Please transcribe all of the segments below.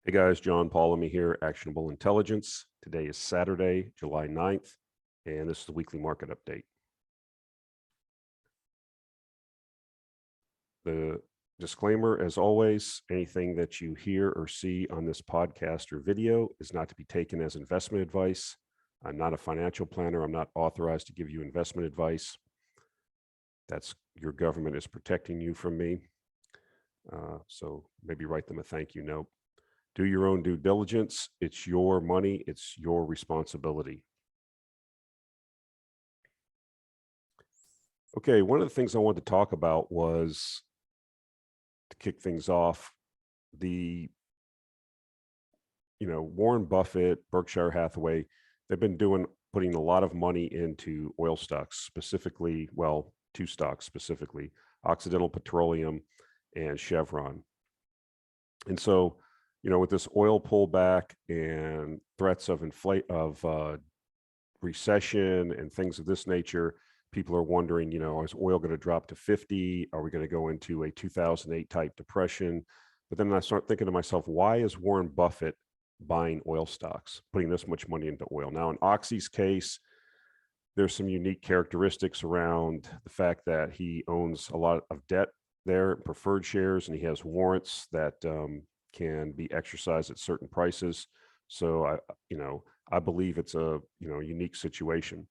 Hey guys, John Paulamy here, Actionable Intelligence. Today is Saturday, July 9th, and this is the weekly market update. The disclaimer, as always, anything that you hear or see on this podcast or video is not to be taken as investment advice. I'm not a financial planner. I'm not authorized to give you investment advice. That's your government is protecting you from me. So maybe write them a thank you note. Do your own due diligence. It's your money. It's your responsibility. Okay, one of the things I wanted to talk about was, to kick things off, Warren Buffett, Berkshire Hathaway, they've been putting a lot of money into oil stocks, specifically, well, two stocks specifically, Occidental Petroleum and Chevron. And so, with this oil pullback and threats of recession and things of this nature, people are wondering, is oil going to drop to 50? Are we going to go into a 2008 type depression? But then I start thinking to myself, why is Warren Buffett buying oil stocks, putting this much money into oil? Now, in Oxy's case, there's some unique characteristics around the fact that he owns a lot of debt there, preferred shares, and he has warrants that can be exercised at certain prices. So I believe it's a unique situation.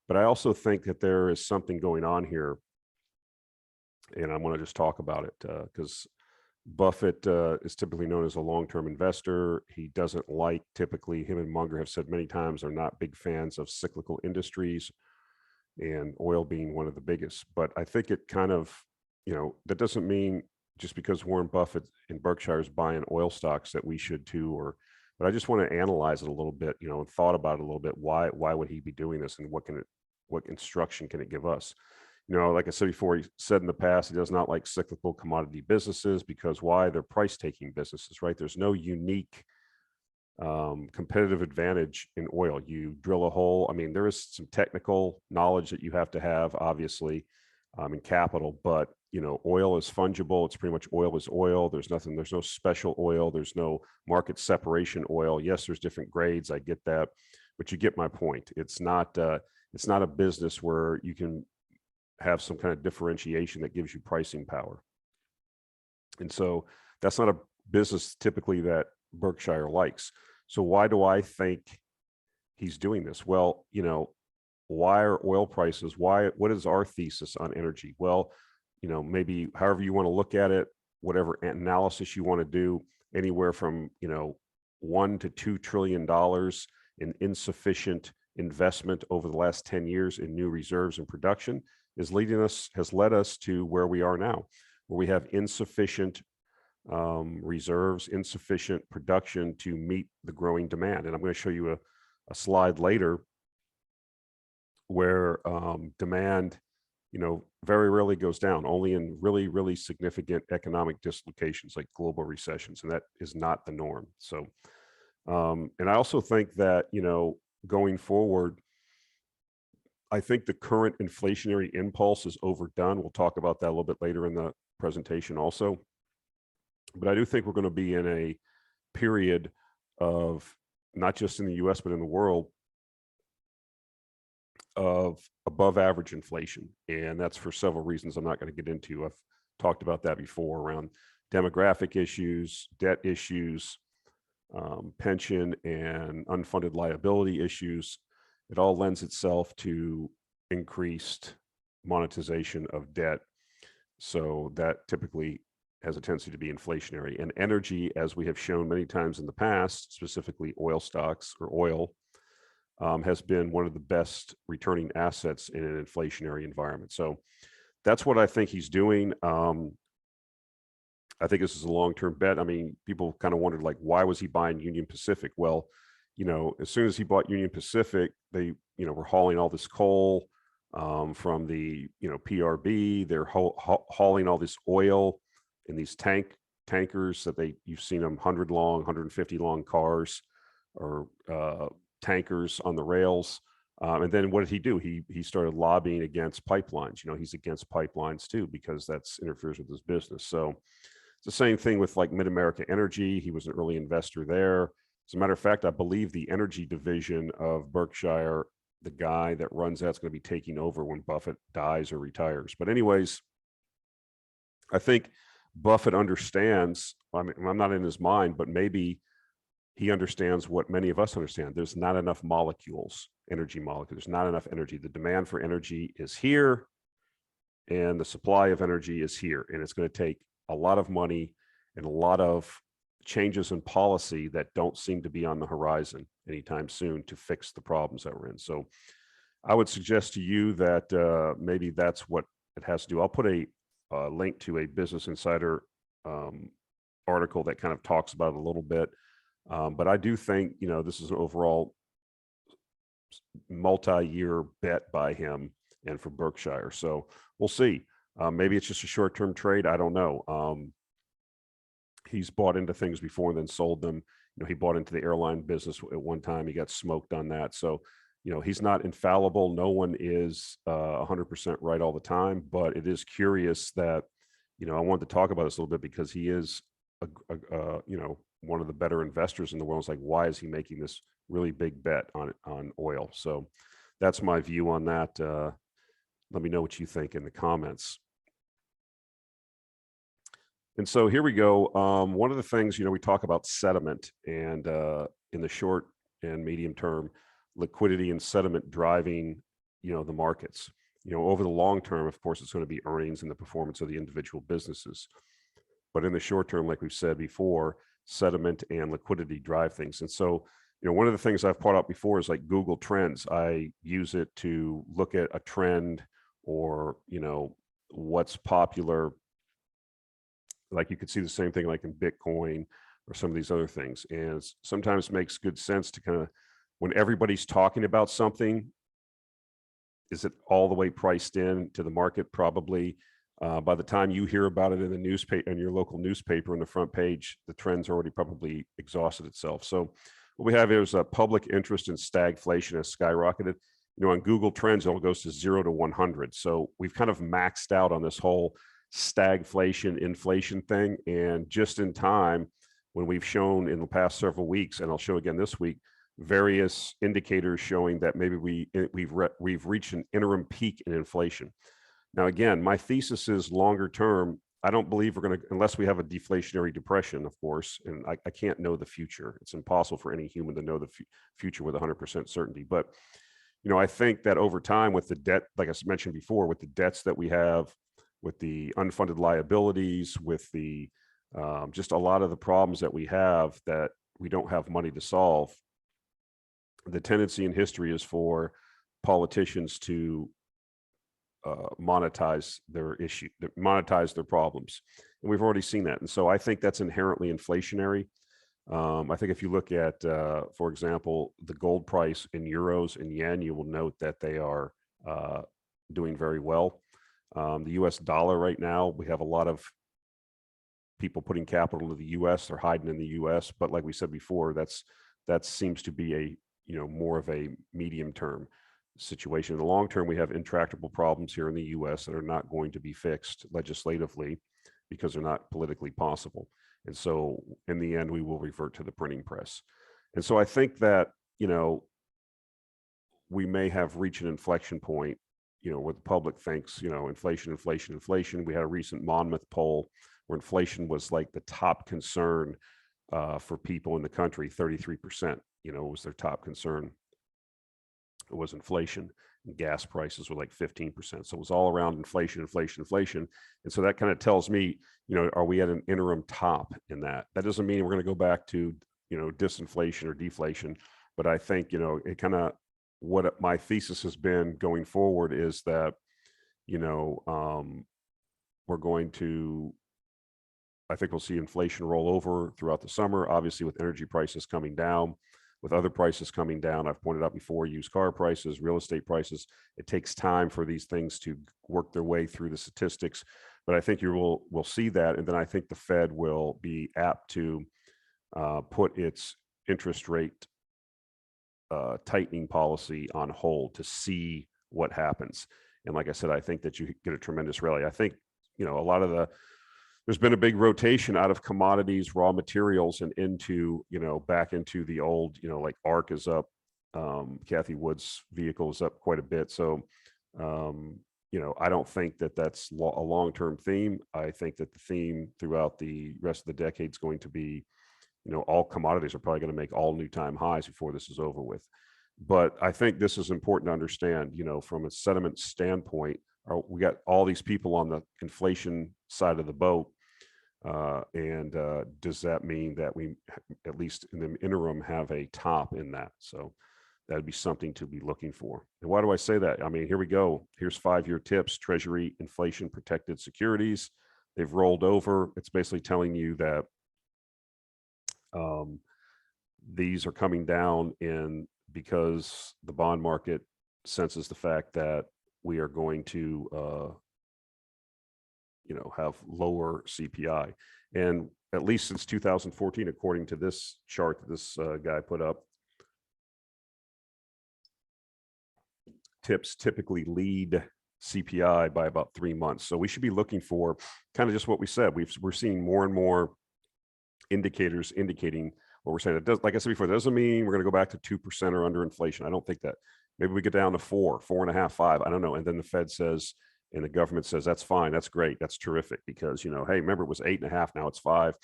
But I also think that there is something going on here, and I want to just talk about it because Buffett is typically known as a long-term investor. He doesn't like, typically, him and Munger have said many times, they're not big fans of cyclical industries, and oil being one of the biggest. But I think it kind of, that doesn't mean just because Warren Buffett in Berkshire is buying oil stocks that we should too, but I just want to analyze it a little bit, and thought about it a little bit. Why would he be doing this, and what instruction can it give us? Like I said before, he said in the past, he does not like cyclical commodity businesses because why? They're price taking businesses, right? There's no unique competitive advantage in oil. You drill a hole. I mean, there is some technical knowledge that you have to have, obviously, in capital, but oil is fungible. It's pretty much oil is oil. There's no special oil. There's no market separation oil. Yes, there's different grades. I get that, but you get my point. It's not a business where you can have some kind of differentiation that gives you pricing power. And so that's not a business typically that Berkshire likes. So why do I think he's doing this? Well, why are oil prices? What is our thesis on energy? Well, maybe however you want to look at it, whatever analysis you want to do, anywhere from, $1 to $2 trillion in insufficient investment over the last 10 years in new reserves and production has led us to where we are now, where we have insufficient reserves, insufficient production to meet the growing demand. And I'm going to show you a slide later where demand, very rarely goes down, only in really, really significant economic dislocations like global recessions. And that is not the norm. So, and I also think that, going forward, I think the current inflationary impulse is overdone. We'll talk about that a little bit later in the presentation also. But I do think we're going to be in a period of, not just in the US, but in the world, of above average inflation. And that's for several reasons I'm not going to get into. I've talked about that before around demographic issues, debt issues, pension and unfunded liability issues. It all lends itself to increased monetization of debt. So that typically has a tendency to be inflationary. And energy, as we have shown many times in the past, specifically oil stocks or oil, has been one of the best returning assets in an inflationary environment. So that's what I think he's doing. I think this is a long-term bet. I mean, people kind of wondered, like, why was he buying Union Pacific? Well, as soon as he bought Union Pacific, they, were hauling all this coal from the, PRB. They're hauling all this oil in these tankers that you've seen them 100 long, 150 long cars or tankers on the rails. And then what did he do? He started lobbying against pipelines. He's against pipelines too, because that's interferes with his business. So the same thing with like Mid-America Energy. He was an early investor there. As a matter of fact, I believe the energy division of Berkshire, the guy that runs that's going to be taking over when Buffett dies or retires. But anyways, I think Buffett understands, I mean, I'm not in his mind, but maybe he understands what many of us understand. There's not enough molecules, energy molecules. There's not enough energy. The demand for energy is here and the supply of energy is here. And it's going to take a lot of money and a lot of changes in policy that don't seem to be on the horizon anytime soon to fix the problems that we're in. So I would suggest to you that maybe that's what it has to do. I'll put a link to a Business Insider article that kind of talks about it a little bit. But I do think, you know, this is an overall multi-year bet by him and for Berkshire. So we'll see. Maybe it's just a short-term trade. I don't know. He's bought into things before and then sold them. You know, he bought into the airline business at one time. He got smoked on that. So, you know, he's not infallible. No one is 100% right all the time, but it is curious that, you know, I wanted to talk about this a little bit because he is, you know, one of the better investors in the world. It's like, why is he making this really big bet on oil? So that's my view on that. Let me know what you think in the comments. And so here we go. One of the things, you know, we talk about sediment and in the short and medium term, liquidity and sediment driving, you know, the markets. You know, over the long term, of course, it's going to be earnings and the performance of the individual businesses. But in the short term, like we've said before, sediment and liquidity drive things. And so, you know, one of the things I've brought up before is like Google Trends. I use it to look at a trend or, you know, what's popular. Like you could see the same thing like in Bitcoin or some of these other things. And sometimes makes good sense to kind of, when everybody's talking about something, is it all the way priced in to the market? Probably. By the time you hear about it in the newspaper, in your local newspaper, on the front page, the trend's already probably exhausted itself. So what we have here is a public interest in stagflation has skyrocketed. You know, on Google Trends, it goes to 0 to 100. So we've kind of maxed out on this whole stagflation, inflation thing. And just in time, when we've shown in the past several weeks, and I'll show again this week, various indicators showing that maybe we've reached an interim peak in inflation. Now, again, my thesis is longer term. I don't believe we're going to, unless we have a deflationary depression, of course, and I can't know the future. It's impossible for any human to know the future with 100% certainty. But, you know, I think that over time with the debt, like I mentioned before, with the debts that we have, with the unfunded liabilities, with the just a lot of the problems that we have that we don't have money to solve, the tendency in history is for politicians to monetize their issue, monetize their problems. And we've already seen that. And so I think that's inherently inflationary. I think if you look at, for example, the gold price in euros and yen, you will note that they are doing very well. The US dollar right now, we have a lot of people putting capital to the US, they're hiding in the US. But like we said before, that seems to be a, you know, more of a medium term situation. In the long term, we have intractable problems here in the US that are not going to be fixed legislatively because they're not politically possible. And so in the end, we will revert to the printing press. And so I think that, you know, we may have reached an inflection point, you know, where the public thinks, you know, inflation, inflation, inflation. We had a recent Monmouth poll where inflation was like the top concern for people in the country, 33%, you know, was their top concern. It was inflation, and gas prices were like 15%. So it was all around inflation, inflation, inflation. And so that kind of tells me, you know, are we at an interim top in that? That doesn't mean we're going to go back to, you know, disinflation or deflation. But I think, you know, it kind of, what my thesis has been going forward is that, you know, we're going to, I think we'll see inflation roll over throughout the summer, obviously with energy prices coming down. With other prices coming down, I've pointed out before, used car prices, real estate prices, it takes time for these things to work their way through the statistics. But I think we'll see that. And then I think the Fed will be apt to put its interest rate tightening policy on hold to see what happens. And like I said, I think that you get a tremendous rally. I think, you know, a lot of there's been a big rotation out of commodities, raw materials, and into, back into the old, like ARC is up. Kathy Wood's vehicle is up quite a bit. So, I don't think that that's a long-term theme. I think that the theme throughout the rest of the decade is going to be, all commodities are probably going to make all new time highs before this is over with. But I think this is important to understand, from a sentiment standpoint, we got all these people on the inflation side of the boat. And does that mean that we, at least in the interim, have a top in that? So that'd be something to be looking for. And why do I say that? I mean, here we go. Here's 5-year tips, Treasury inflation protected securities. They've rolled over. It's basically telling you that these are coming down because the bond market senses the fact that we are going to, have lower CPI. And at least since 2014, according to this chart that this guy put up, tips typically lead CPI by about 3 months. So we should be looking for kind of just what we said. We're seeing more and more indicators indicating what we're saying. It does, like I said before, that doesn't mean we're going to go back to 2% or under inflation. I don't think that. Maybe we get down to 4, 4.5, 5. I don't know. And then the Fed says, and the government says, that's fine. That's great. That's terrific. Because, hey, remember it was 8.5. Now it's 5.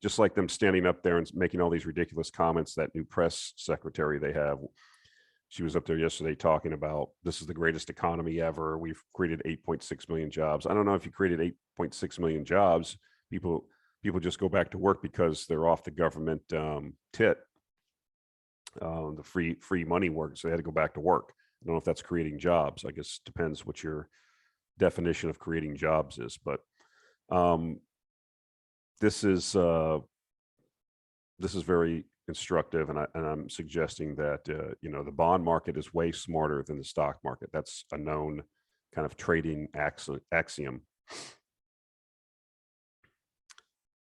Just like them standing up there and making all these ridiculous comments. That new press secretary they have, she was up there yesterday talking about this is the greatest economy ever. We've created 8.6 million jobs. I don't know if you created 8.6 million jobs. People just go back to work because they're off the government tit. The free money work, so they had to go back to work. I don't know if that's creating jobs. I guess depends what your definition of creating jobs is. But this is very instructive, and I'm suggesting that the bond market is way smarter than the stock market. That's a known kind of trading axiom.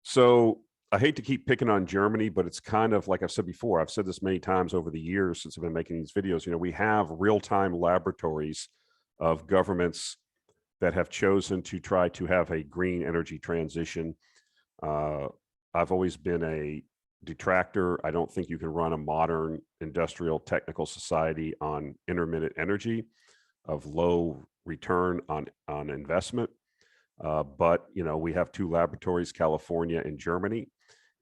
So I hate to keep picking on Germany, but it's kind of like I've said before. I've said this many times over the years since I've been making these videos. We have real-time laboratories of governments that have chosen to try to have a green energy transition. I've always been a detractor. I don't think you can run a modern industrial technical society on intermittent energy of low return on investment. But we have 2 laboratories, California and Germany.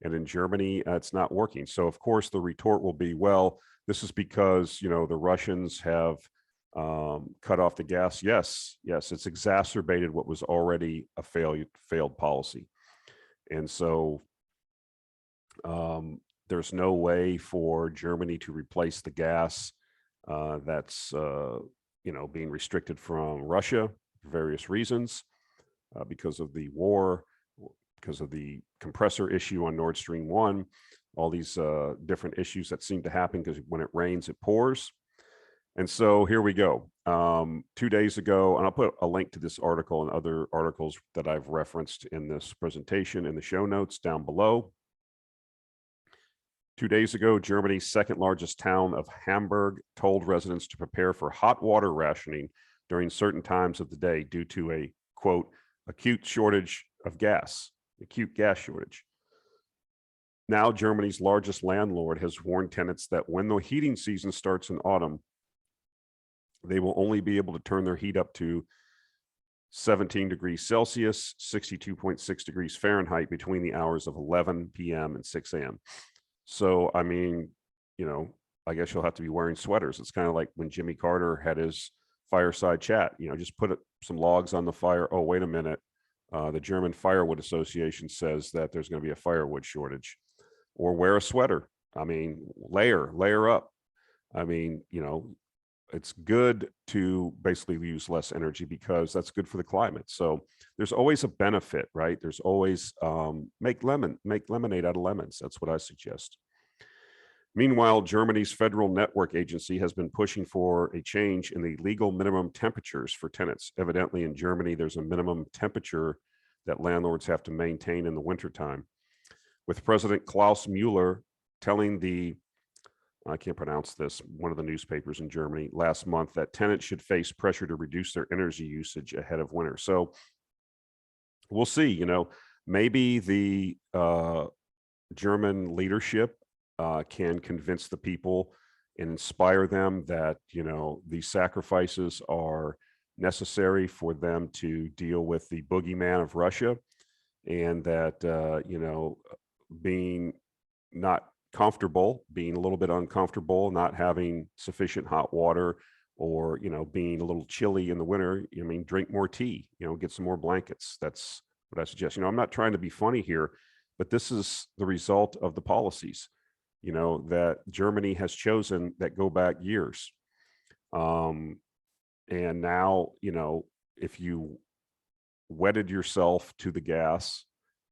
And in Germany, it's not working. So, of course, the retort will be, well, this is because, the Russians have cut off the gas. Yes, it's exacerbated what was already a failed policy. And so there's no way for Germany to replace the gas that's, being restricted from Russia for various reasons, because of the war, because of the compressor issue on Nord Stream 1, all these different issues that seem to happen because when it rains, it pours. And so here we go. 2 days ago, and I'll put a link to this article and other articles that I've referenced in this presentation in the show notes down below. 2 days ago, Germany's second largest town of Hamburg told residents to prepare for hot water rationing during certain times of the day due to a, quote, acute shortage of gas, acute gas shortage. Now, Germany's largest landlord has warned tenants that when the heating season starts in autumn, they will only be able to turn their heat up to 17 degrees Celsius, 62.6 degrees Fahrenheit between the hours of 11 p.m. and 6 a.m. So, I mean, I guess you'll have to be wearing sweaters. It's kind of like when Jimmy Carter had his fireside chat, just put some logs on the fire. Oh, wait a minute. The German Firewood Association says that there's going to be a firewood shortage. Or wear a sweater. I mean, layer up. I mean, it's good to basically use less energy because that's good for the climate. So there's always a benefit, right? There's always make lemonade out of lemons. That's what I suggest. Meanwhile, Germany's Federal Network Agency has been pushing for a change in the legal minimum temperatures for tenants. Evidently, in Germany, there's a minimum temperature that landlords have to maintain in the wintertime. With President Klaus Mueller telling I can't pronounce this, one of the newspapers in Germany last month that tenants should face pressure to reduce their energy usage ahead of winter. So we'll see, maybe the German leadership can convince the people and inspire them that, you know, these sacrifices are necessary for them to deal with the boogeyman of Russia, and that, you know, being not comfortable, being a little bit uncomfortable, not having sufficient hot water, or, you know, being a little chilly in the winter, I mean, drink more tea, you know, get some more blankets. That's what I suggest. You know, I'm not trying to be funny here, but this is the result of the policies, you know, that Germany has chosen that go back years. And now, you know, if you wedded yourself to the gas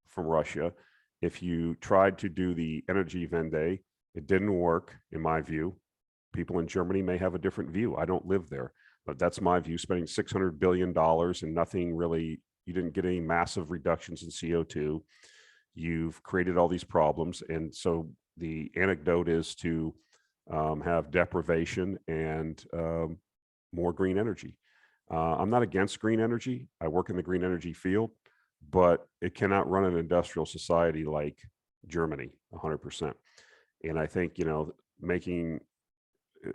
from Russia, if you tried to do the energy Wende, it didn't work, in my view. People in Germany may have a different view. I don't live there, but that's my view. Spending $600 billion and nothing really, you didn't get any massive reductions in CO2. You've created all these problems. And so the anecdote is to have deprivation and more green energy. I'm not against green energy. I work in the green energy field, but it cannot run an industrial society like Germany 100%. And I think, you know, making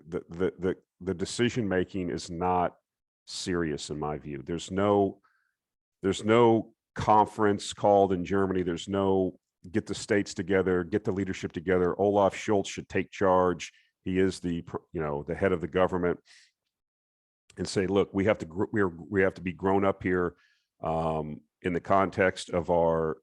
the decision making is not serious in my view. There's no conference called in Germany. There's no get the states together, get the leadership together. Olaf Scholz should take charge. He is the, you know, the head of the government, and say, look, we have to be grown up here in the context of our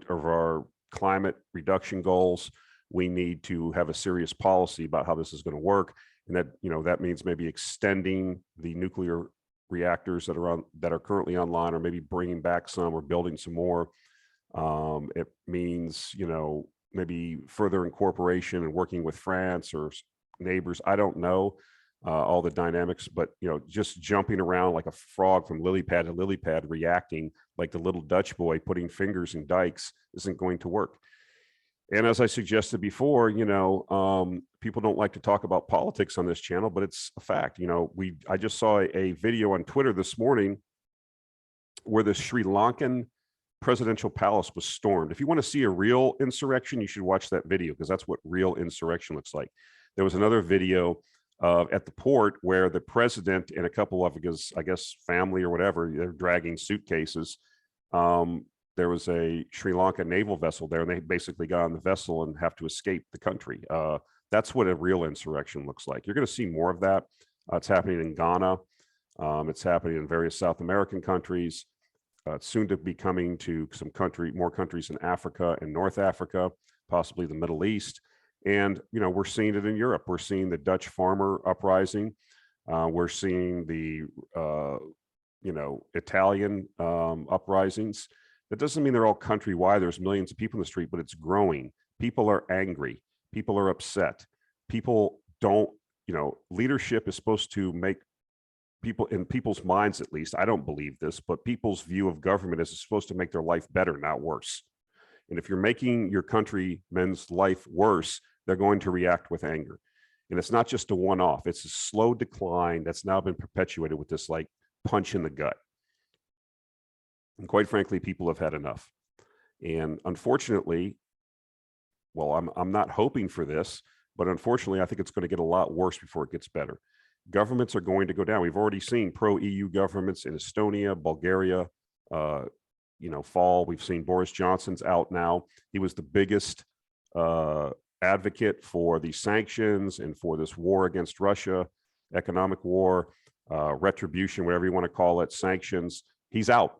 our climate reduction goals. We need to have a serious policy about how this is going to work, and that, you know, that means maybe extending the nuclear reactors that are currently online, or maybe bringing back some or building some more. It means, you know, maybe further incorporation and working with France or neighbors. I don't know all the dynamics, but, you know, just jumping around like a frog from lily pad to lily pad, reacting like the little Dutch boy putting fingers in dikes, isn't going to work. And as I suggested before, you know, people don't like to talk about politics on this channel, but it's a fact. You know, I just saw a video on Twitter this morning where the Sri Lankan presidential palace was stormed. If you want to see a real insurrection, you should watch that video, because that's what real insurrection looks like. There was another video at the port where the president and a couple of his, I guess, family or whatever, they're dragging suitcases. There was a Sri Lanka naval vessel there, and they basically got on the vessel and have to escape the country. That's what a real insurrection looks like. You're going to see more of that. It's happening in Ghana. It's happening in various South American countries. It's soon to be coming to more countries in Africa and North Africa, possibly the Middle East. And, you know, we're seeing it in Europe. We're seeing the Dutch farmer uprising. We're seeing the, you know, Italian uprisings. That doesn't mean they're all countrywide. There's millions of people in the street, but it's growing. People are angry. People are upset. People don't, you know, leadership is supposed to make people, in people's minds at least, I don't believe this, but people's view of government is it's supposed to make their life better, not worse. And if you're making your countrymen's life worse, they're going to react with anger. And it's not just a one-off. It's a slow decline that's now been perpetuated with this like punch in the gut. And quite frankly, people have had enough. And unfortunately, well, I'm not hoping for this, but unfortunately, I think it's going to get a lot worse before it gets better. Governments are going to go down. We've already seen pro-EU governments in Estonia, Bulgaria, you know, fall. We've seen Boris Johnson's out now. He was the biggest advocate for these sanctions and for this war against Russia, economic war, retribution, whatever you want to call it, sanctions. He's out.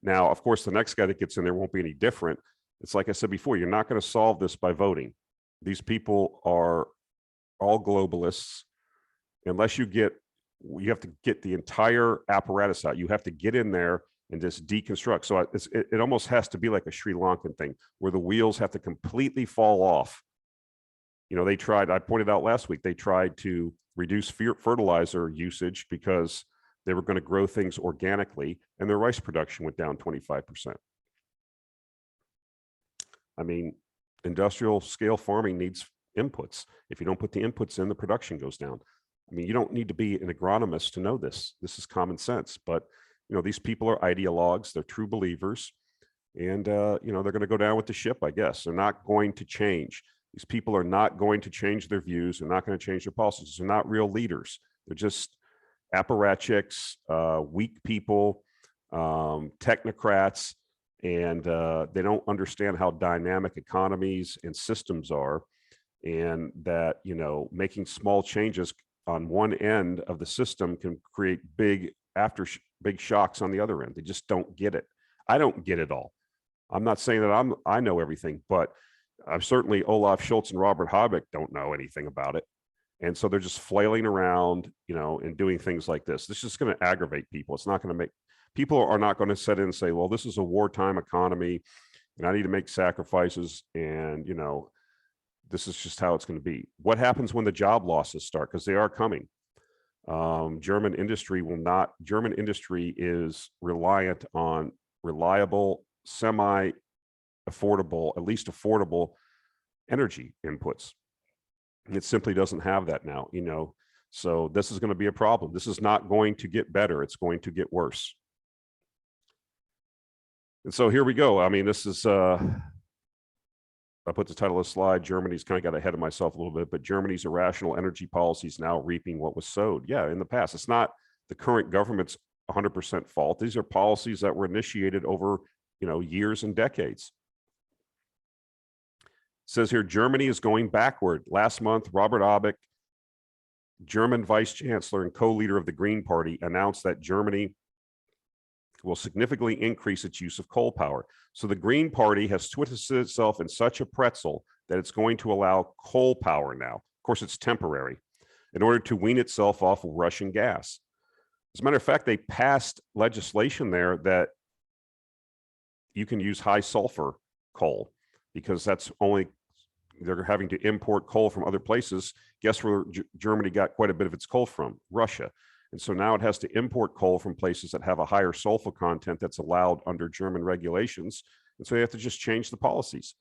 Now, of course, the next guy that gets in there won't be any different. It's like I said before, you're not going to solve this by voting. These people are all globalists. Unless you have to get the entire apparatus out. You have to get in there and just deconstruct. So it almost has to be like a Sri Lankan thing where the wheels have to completely fall off. You know, I pointed out last week, they tried to reduce fertilizer usage because they were going to grow things organically, and their rice production went down 25%. I mean, industrial scale farming needs inputs. If you don't put the inputs in, the production goes down. I mean, you don't need to be an agronomist to know this. This is common sense. But, you know, these people are ideologues. They're true believers. And, you know, they're going to go down with the ship, I guess. They're not going to change. These people are not going to change their views. They're not going to change their policies. They're not real leaders. They're just apparatchiks, weak people, technocrats, and they don't understand how dynamic economies and systems are, and that, you know, making small changes on one end of the system can create big shocks on the other end. They just don't get it. I don't get it all. I'm not saying that I know everything, but I'm certainly Olaf Scholz and Robert Habeck don't know anything about it. And so they're just flailing around, you know, and doing things like this. This is just going to aggravate people. It's not going to make people are not going to set in and say, well, this is a wartime economy and I need to make sacrifices. And, you know, this is just how it's going to be. What happens when the job losses start? Because they are coming. German industry is reliant on reliable, semi-affordable, at least affordable energy inputs. It simply doesn't have that now, you know. So this is going to be a problem. This is not going to get better. It's going to get worse. And so here we go. I mean, this is, I put the title of the slide, Germany's kind of got ahead of myself a little bit, but Germany's irrational energy policies now reaping what was sowed. Yeah, in the past. It's not the current government's 100% fault. These are policies that were initiated over, you know, years and decades. It says here, Germany is going backward. Last month, Robert Habeck, German vice chancellor and co-leader of the Green Party, announced that Germany will significantly increase its use of coal power. So the Green Party has twisted itself in such a pretzel that it's going to allow coal power now. Of course, it's temporary, in order to wean itself off of Russian gas. As a matter of fact, they passed legislation there that you can use high sulfur coal, because that's only, they're having to import coal from other places. Guess where Germany got quite a bit of its coal from? Russia. And so now it has to import coal from places that have a higher sulfur content that's allowed under German regulations. And so they have to just change the policies.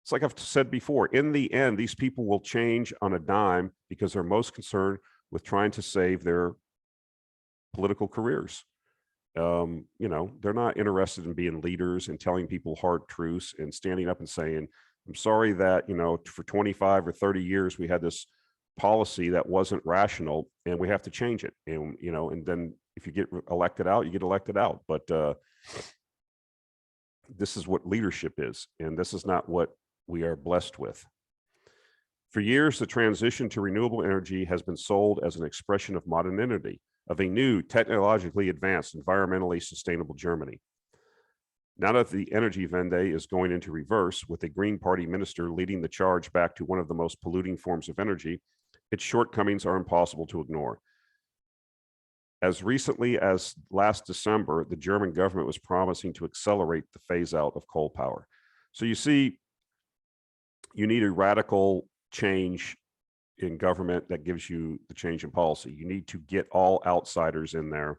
It's like I've said before, in the end, these people will change on a dime because they're most concerned with trying to save their political careers. You know, they're not interested in being leaders and telling people hard truths and standing up and saying, I'm sorry that, you know, for 25 or 30 years, we had this policy that wasn't rational and we have to change it. And, you know, and then if you get elected out, you get elected out. But this is what leadership is. And this is not what we are blessed with. For years, the transition to renewable energy has been sold as an expression of modernity, of a new, technologically advanced, environmentally sustainable Germany. Now that the energy Wende is going into reverse, with a Green Party minister leading the charge back to one of the most polluting forms of energy, its shortcomings are impossible to ignore. As recently as last December, the German government was promising to accelerate the phase out of coal power. So you see, you need a radical change in government that gives you the change in policy. You need to get all outsiders in there.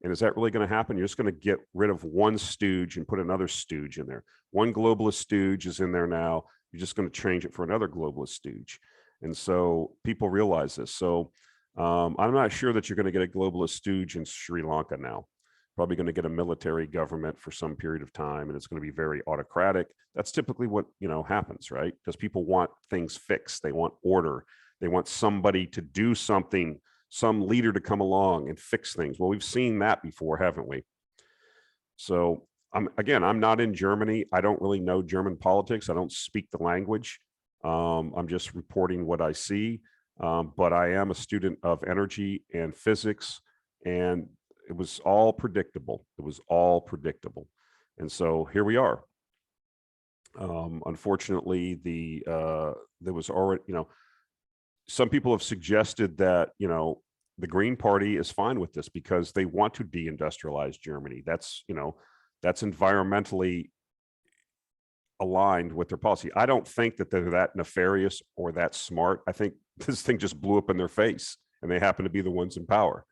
And is that really going to happen? You're just going to get rid of one stooge and put another stooge in there. One globalist stooge is in there now. You're just going to change it for another globalist stooge. And so people realize this. So I'm not sure that you're going to get a globalist stooge in Sri Lanka now. Probably going to get a military government for some period of time, and it's going to be very autocratic. That's typically what, you know, happens, right? Because people want things fixed. They want order. They want somebody to do something, some leader to come along and fix things. Well, we've seen that before, haven't we? So I'm not in Germany. I don't really know German politics. I don't speak the language. I'm just reporting what I see. But I am a student of energy and physics, and it was all predictable. It was all predictable. And so here we are. Unfortunately, there was already, you know, some people have suggested that, you know, the Green Party is fine with this because they want to deindustrialize Germany. That's, you know, that's environmentally aligned with their policy. I don't think that they're that nefarious or that smart. I think this thing just blew up in their face and they happen to be the ones in power.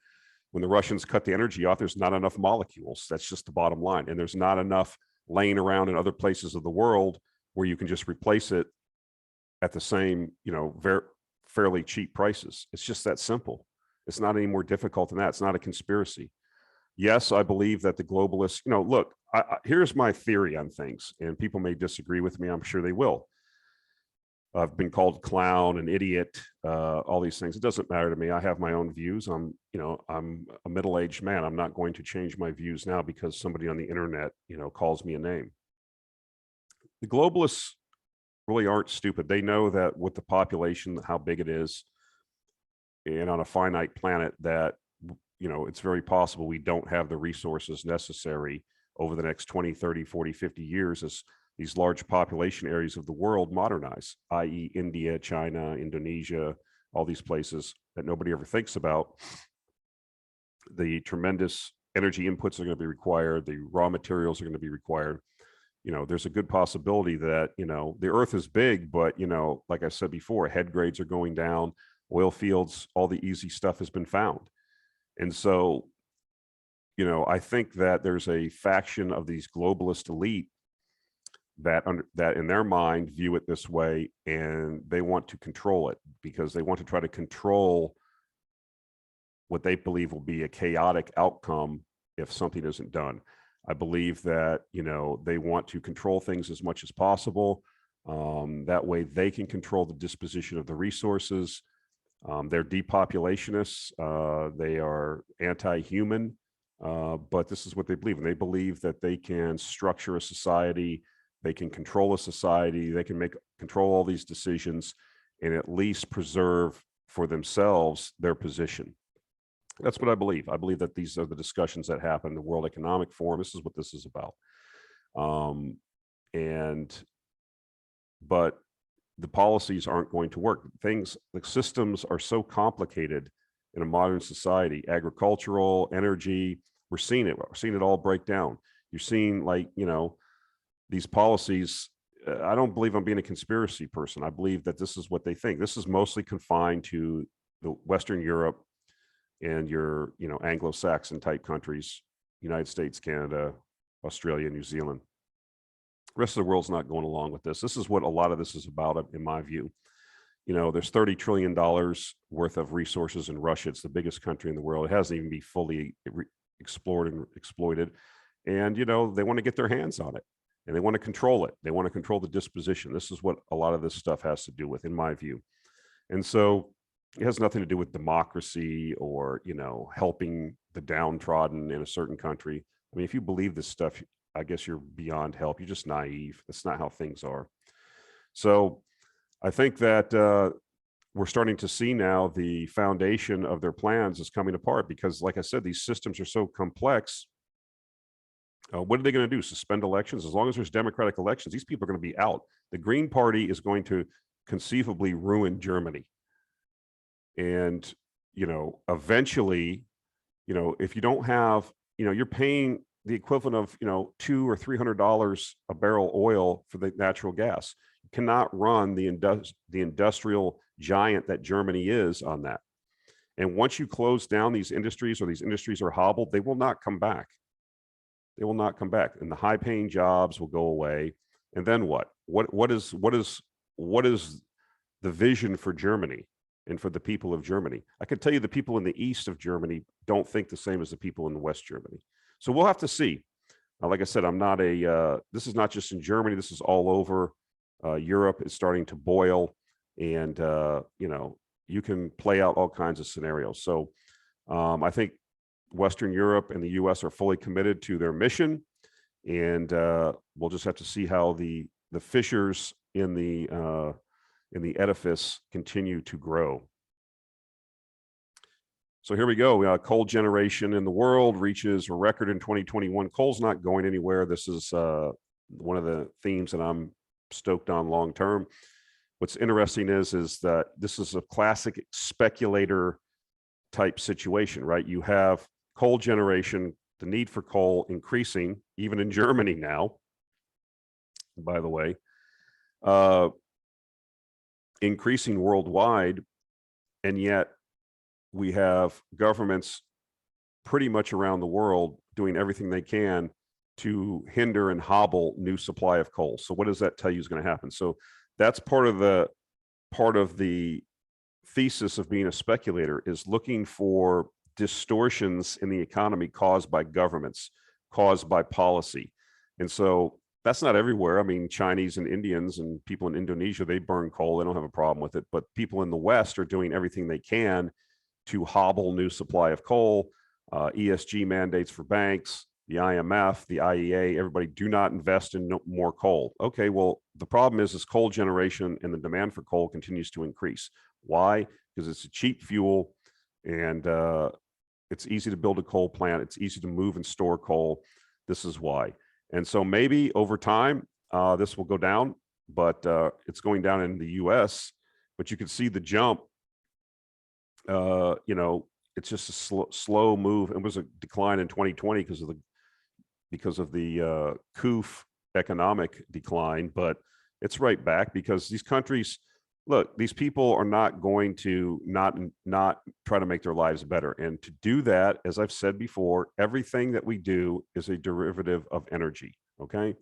When the Russians cut the energy off, there's not enough molecules. That's just the bottom line. And there's not enough laying around in other places of the world where you can just replace it at the same, you know, fairly cheap prices. It's just that simple. It's not any more difficult than that. It's not a conspiracy. yes, I believe that the globalists, look, here's my theory on things, and people may disagree with me. I'm sure they will. I've been called clown, an idiot, all these things. It doesn't matter to me. I have my own views. I'm a middle-aged man. I'm not going to change my views now because somebody on the internet, calls me a name. The globalists really aren't stupid. They know that with the population, how big it is, and on a finite planet, that it's very possible we don't have the resources necessary over the next 20, 30, 40, 50 years as these large population areas of the world modernize, i.e. India, China, Indonesia, all these places that nobody ever thinks about. The tremendous energy inputs are going to be required. The raw materials are going to be required. There's a good possibility that, the earth is big, but, like I said before, head grades are going down, oil fields, all the easy stuff has been found. And so, I think that there's a faction of these globalist elite that in their mind view it this way, and they want to control it because they want to try to control what they believe will be a chaotic outcome if something isn't done. I believe that, they want to control things as much as possible. That way they can control the disposition of the resources. They're depopulationists. They are anti-human, but this is what they believe. And they believe that they can structure a society, they can control a society, they can control all these decisions and at least preserve for themselves their position. That's what I believe. I believe that these are the discussions that happen in the World Economic Forum. This is what this is about. But the policies aren't going to work. The systems are so complicated in a modern society, agricultural, energy, we're seeing it all break down. You're seeing these policies. I don't believe I'm being a conspiracy person. I believe that this is what they think. This is mostly confined to the Western Europe and your, Anglo-Saxon type countries, United States, Canada, Australia, New Zealand. The rest of the world's not going along with this. This is what a lot of this is about, in my view. There's $30 trillion worth of resources in Russia. It's the biggest country in the world. It hasn't even been fully explored and exploited. And, they want to get their hands on it and they want to control it. They want to control the disposition. This is what a lot of this stuff has to do with, in my view. And so it has nothing to do with democracy or, helping the downtrodden in a certain country. I mean, if you believe this stuff, I guess you're beyond help. You're just naive. That's not how things are. So I think that we're starting to see now the foundation of their plans is coming apart because, like I said, these systems are so complex. What are they going to do? Suspend elections? As long as there's democratic elections, these people are going to be out. The Green Party is going to conceivably ruin Germany. And, eventually, if you don't have, you're paying the equivalent of, $200 or $300 a barrel oil for the natural gas. You cannot run the industrial giant that Germany is on that. And once you close down these industries or these industries are hobbled, they will not come back. They will not come back. And the high paying jobs will go away. And then what? What is the vision for Germany and for the people of Germany? I can tell you the people in the east of Germany don't think the same as the people in West Germany. So we'll have to see. Like I said, this is not just in Germany, this is all over. Europe is starting to boil and, you can play out all kinds of scenarios. So I think Western Europe and the US are fully committed to their mission. And we'll just have to see how the fissures in the edifice continue to grow. So here we go. Coal generation in the world reaches a record in 2021. Coal's not going anywhere. This is one of the themes that I'm stoked on long term. What's interesting is that this is a classic speculator type situation, right? You have coal generation, the need for coal increasing, even in Germany now, by the way, increasing worldwide. And yet we have governments pretty much around the world doing everything they can to hinder and hobble new supply of coal. So what does that tell you is going to happen? So that's part of the thesis of being a speculator, is looking for distortions in the economy caused by governments, caused by policy. And so that's not everywhere. I mean, Chinese and Indians and people in Indonesia, they burn coal. They don't have a problem with it. But people in the West are doing everything they can to hobble new supply of coal, ESG mandates for banks, the IMF, the AIA, everybody do not invest in more coal. Okay, well, the problem is coal generation and the demand for coal continues to increase. Why? Because it's a cheap fuel and it's easy to build a coal plant. It's easy to move and store coal. This is why. And so maybe over time, this will go down, but it's going down in the US, but you can see the jump, you know, it's just a slow move. It was a decline in 2020 because of the COOF economic decline, but it's right back because these countries, look, these people are not going to not try to make their lives better. And to do that, as I've said before, everything that we do is a derivative of energy, okay?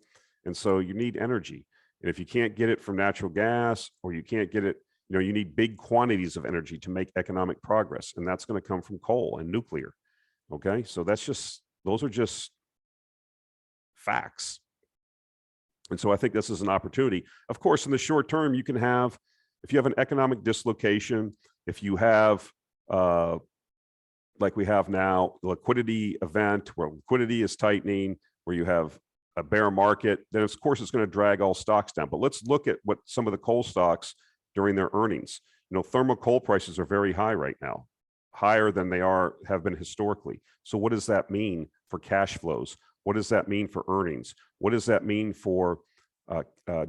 And so you need energy. And if you can't get it from natural gas or you can't get it, you know, you need big quantities of energy to make economic progress. And that's going to come from coal and nuclear, okay? So that's just, those are just facts. And so I think this is an opportunity. Of course, in the short term, you can have, if you have an economic dislocation, if you have, like we have now, the liquidity event where liquidity is tightening, where you have a bear market, then of course it's going to drag all stocks down. But let's look at what some of the coal stocks during their earnings. You know, thermal coal prices are very high right now, higher than they have been historically. So what does that mean for cash flows? What does that mean for earnings? What does that mean for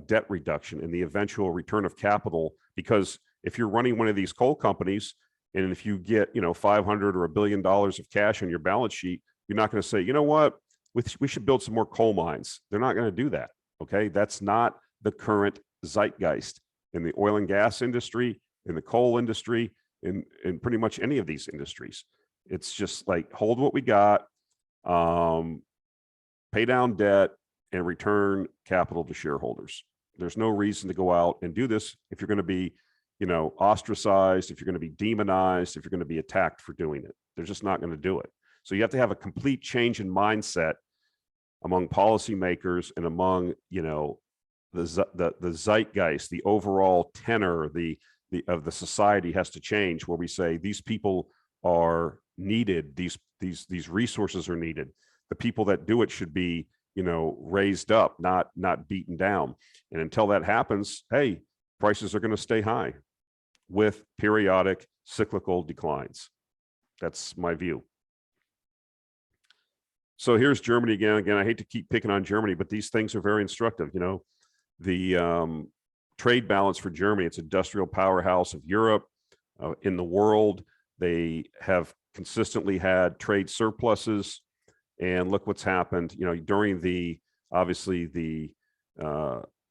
debt reduction and the eventual return of capital? Because if you're running one of these coal companies, and if you get, you know, $500 or $1 billion of cash on your balance sheet, you're not going to say, you know what, we should build some more coal mines. They're not going to do that. Okay, that's not the current zeitgeist in the oil and gas industry, in the coal industry, in pretty much any of these industries. It's just like, hold what we got, pay down debt, and return capital to shareholders. There's no reason to go out and do this if you're going to be, you know, ostracized, if you're going to be demonized, if you're going to be attacked for doing it. They're just not going to do it. So you have to have a complete change in mindset among policymakers and among, you know, the zeitgeist, the overall tenor of the society has to change, where we say these people are needed, these resources are needed. The people that do it should be, you know, raised up, not beaten down. And until that happens, hey, prices are going to stay high with periodic cyclical declines. That's my view. So here's Germany again. Again, I hate to keep picking on Germany, but these things are very instructive. You know, the trade balance for Germany, it's industrial powerhouse of Europe, in the world. They have consistently had trade surpluses. And look what's happened, you know, during obviously the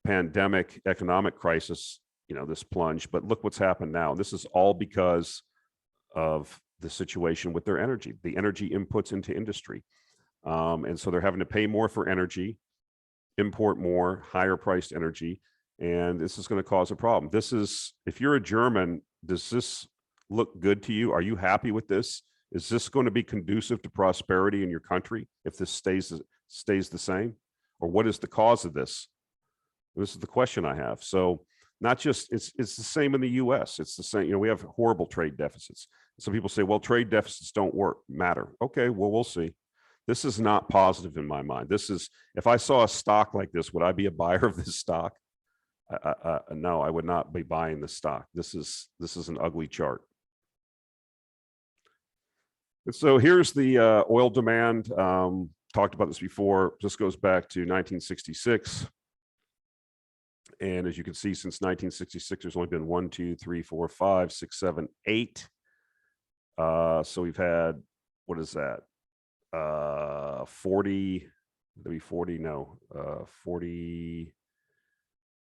pandemic economic crisis, you know, this plunge, but look what's happened now. This is all because of the situation with their energy, the energy inputs into industry. And so they're having to pay more for energy, import more, higher priced energy. And this is going to cause a problem. This is, if you're a German, does this look good to you? Are you happy with this? Is this going to be conducive to prosperity in your country if this stays the same? Or what is the cause of this? This is the question I have. So not just, it's the same in the US. It's the same, you know, we have horrible trade deficits. Some people say, well, trade deficits don't matter. Okay, well, we'll see. This is not positive in my mind. This is, if I saw a stock like this, would I be a buyer of this stock? No, I would not be buying this stock. This is an ugly chart. And so here's the oil demand. Talked about this before. This goes back to 1966. And as you can see, since 1966, there's only been 1, 2, 3, 4, 5, 6, 7, 8. So we've had, what is that? 40, maybe 40, no, 40,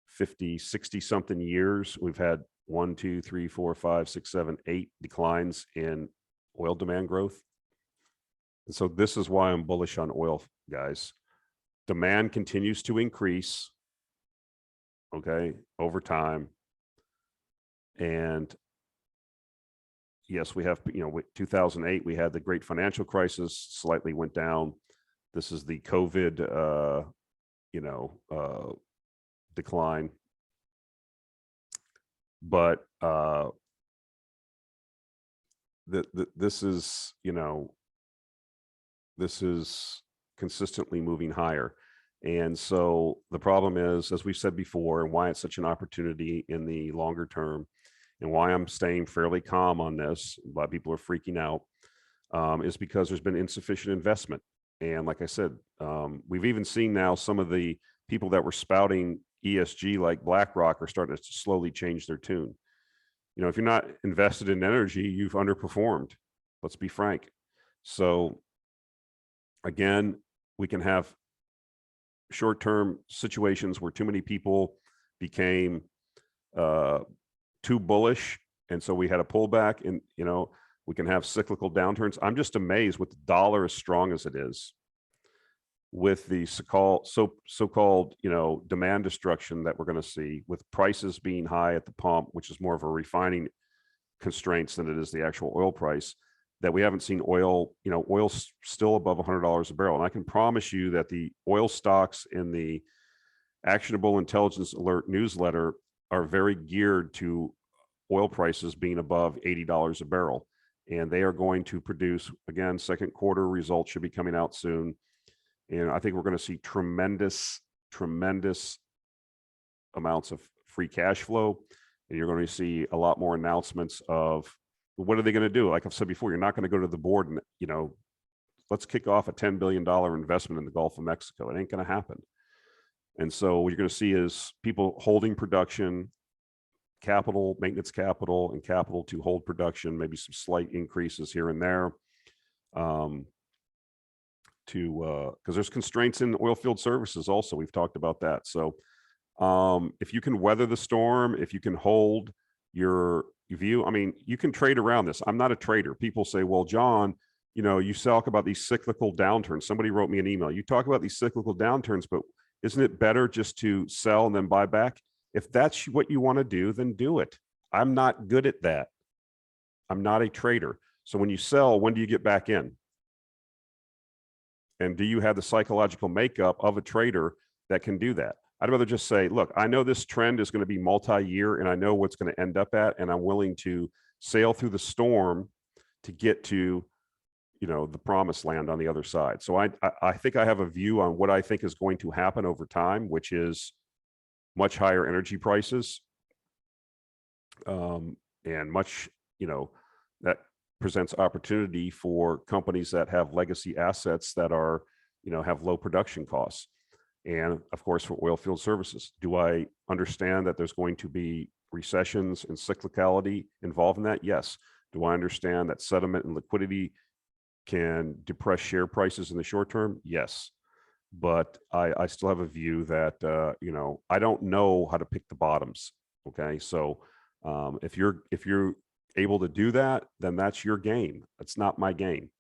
50, 60 something years. We've had 1, 2, 3, 4, 5, 6, 7, 8 declines in oil demand growth. And so this is why I'm bullish on oil, guys. Demand continues to increase, okay, over time. And, yes, we have, 2008, we had the great financial crisis, slightly went down. This is the COVID, decline. But this is, this is consistently moving higher. And so the problem is, as we've said before, and why it's such an opportunity in the longer term, and why I'm staying fairly calm on this, why people are freaking out, is because there's been insufficient investment. And like I said, we've even seen now some of the people that were spouting ESG like BlackRock are starting to slowly change their tune. If you're not invested in energy, you've underperformed. Let's be frank. So again, we can have short-term situations where too many people became too bullish, and so we had a pullback. And we can have cyclical downturns. I'm just amazed with the dollar as strong as it is, with the so-called demand destruction that we're going to see, with prices being high at the pump, which is more of a refining constraints than it is the actual oil price, that we haven't seen oil. Oil's still above $100 a barrel. And I can promise you that the oil stocks in the Actionable Intelligence Alert newsletter are very geared to oil prices being above $80 a barrel. And they are going to produce, again, second quarter results should be coming out soon. And I think we're going to see tremendous amounts of free cash flow. And you're going to see a lot more announcements of what are they going to do? Like I've said before, you're not going to go to the board and, let's kick off a $10 billion investment in the Gulf of Mexico. It ain't going to happen. And so what you're going to see is people holding production, capital, maintenance capital, and capital to hold production, maybe some slight increases here and there. Because there's constraints in oil field services also. We've talked about that. So if you can weather the storm, if you can hold your view, you can trade around this. I'm not a trader. People say, well, John, you talk about these cyclical downturns. Somebody wrote me an email. You talk about these cyclical downturns, but isn't it better just to sell and then buy back? If that's what you want to do, then do it. I'm not good at that. I'm not a trader. So when you sell, when do you get back in? And do you have the psychological makeup of a trader that can do that? I'd rather just say, look, I know this trend is going to be multi-year and I know what's going to end up at, and I'm willing to sail through the storm to get to, the promised land on the other side. So I think I have a view on what I think is going to happen over time, which is much higher energy prices, and much, that presents opportunity for companies that have legacy assets that are, have low production costs. And of course, for oil field services, do I understand that there's going to be recessions and cyclicality involved in that? Yes. Do I understand that sentiment and liquidity can depress share prices in the short term? Yes. But I still have a view that, I don't know how to pick the bottoms. Okay. So if you're able to do that, then that's your game. It's not my game.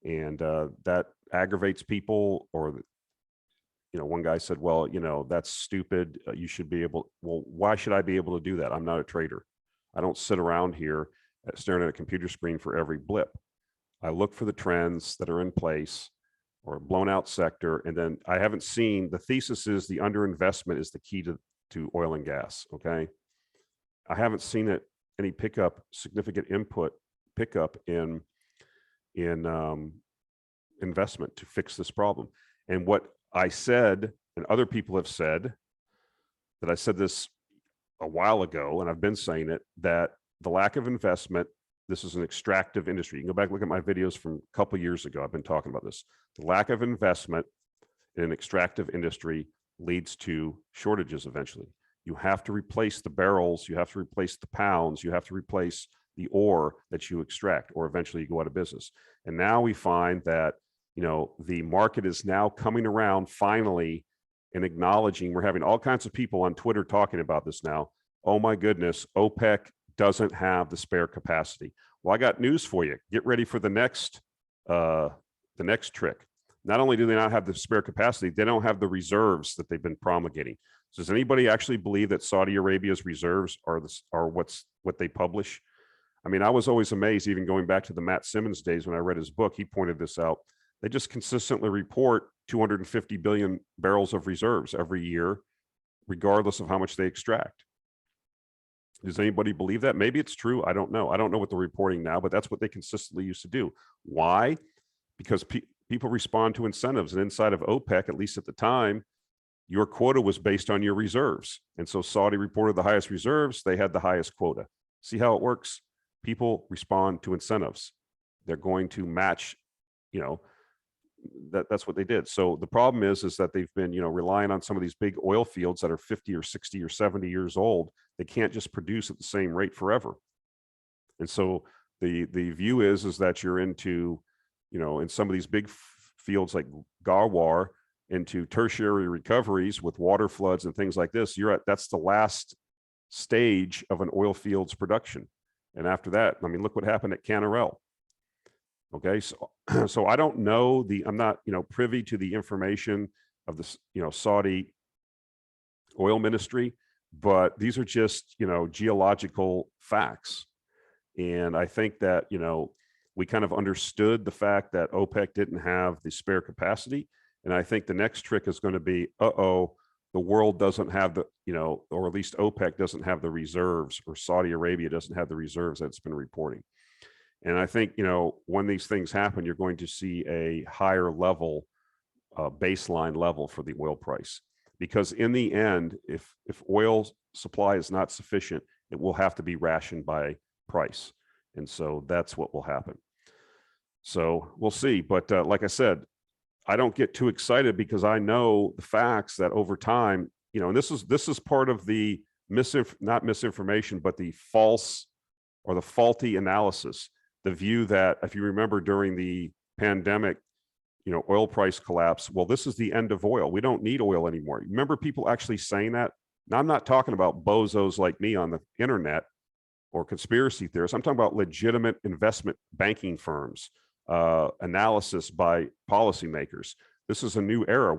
And that aggravates people. Or, one guy said, well, that's stupid. You should be able, well, why should I be able to do that? I'm not a trader. I don't sit around here staring at a computer screen for every blip. I look for the trends that are in place or a blown out sector. And then I haven't seen, the thesis is the underinvestment is the key to oil and gas. Okay. I haven't seen it, any significant pickup in investment to fix this problem. And what I said, and other people have said, that I said this a while ago, and I've been saying it, that the lack of investment, this is an extractive industry. You can go back and look at my videos from a couple of years ago. I've been talking about this. The lack of investment in an extractive industry leads to shortages eventually. You have to replace the barrels, you have to replace the pounds, you have to replace the ore that you extract, or eventually you go out of business. And now we find that, the market is now coming around finally and acknowledging. We're having all kinds of people on Twitter talking about this now. Oh my goodness, OPEC doesn't have the spare capacity. Well, I got news for you. Get ready for the next trick. Not only do they not have the spare capacity, they don't have the reserves that they've been promulgating. So does anybody actually believe that Saudi Arabia's reserves are what they publish? I mean, I was always amazed, even going back to the Matt Simmons days when I read his book, he pointed this out. They just consistently report 250 billion barrels of reserves every year, regardless of how much they extract. Does anybody believe that? Maybe it's true. I don't know. I don't know what they're reporting now, but that's what they consistently used to do. Why? Because people respond to incentives. And inside of OPEC, at least at the time, your quota was based on your reserves. And so Saudi reported the highest reserves. They had the highest quota. See how it works? People respond to incentives. They're going to match, you know, that's what they did. So the problem is that they've been, you know, relying on some of these big oil fields that are 50 or 60 or 70 years old. They can't just produce at the same rate forever. And so the view is that you're into, you know, in some of these big fields like Garwar, into tertiary recoveries with water floods and things like this. That's the last stage of an oil field's production. And after that, I mean, look what happened at Canarell. Okay, so I don't know I'm not, you know, privy to the information of this, you know, Saudi oil ministry, but these are just, you know, geological facts. And I think that, you know, we kind of understood the fact that OPEC didn't have the spare capacity. And I think the next trick is going to be, the world doesn't have the, you know, or at least OPEC doesn't have the reserves, or Saudi Arabia doesn't have the reserves that it's been reporting. And I think, you know, when these things happen, you're going to see a higher level, baseline level for the oil price. Because in the end, if oil supply is not sufficient, it will have to be rationed by price. And so that's what will happen. So we'll see. But like I said, I don't get too excited because I know the facts that over time, you know, and this is part of the not misinformation, but the false or the faulty analysis. The view that, if you remember during the pandemic, you know, oil price collapse, well, this is the end of oil. We don't need oil anymore. Remember people actually saying that? Now, I'm not talking about bozos like me on the internet or conspiracy theorists. I'm talking about legitimate investment banking firms, analysis by policymakers. This is a new era.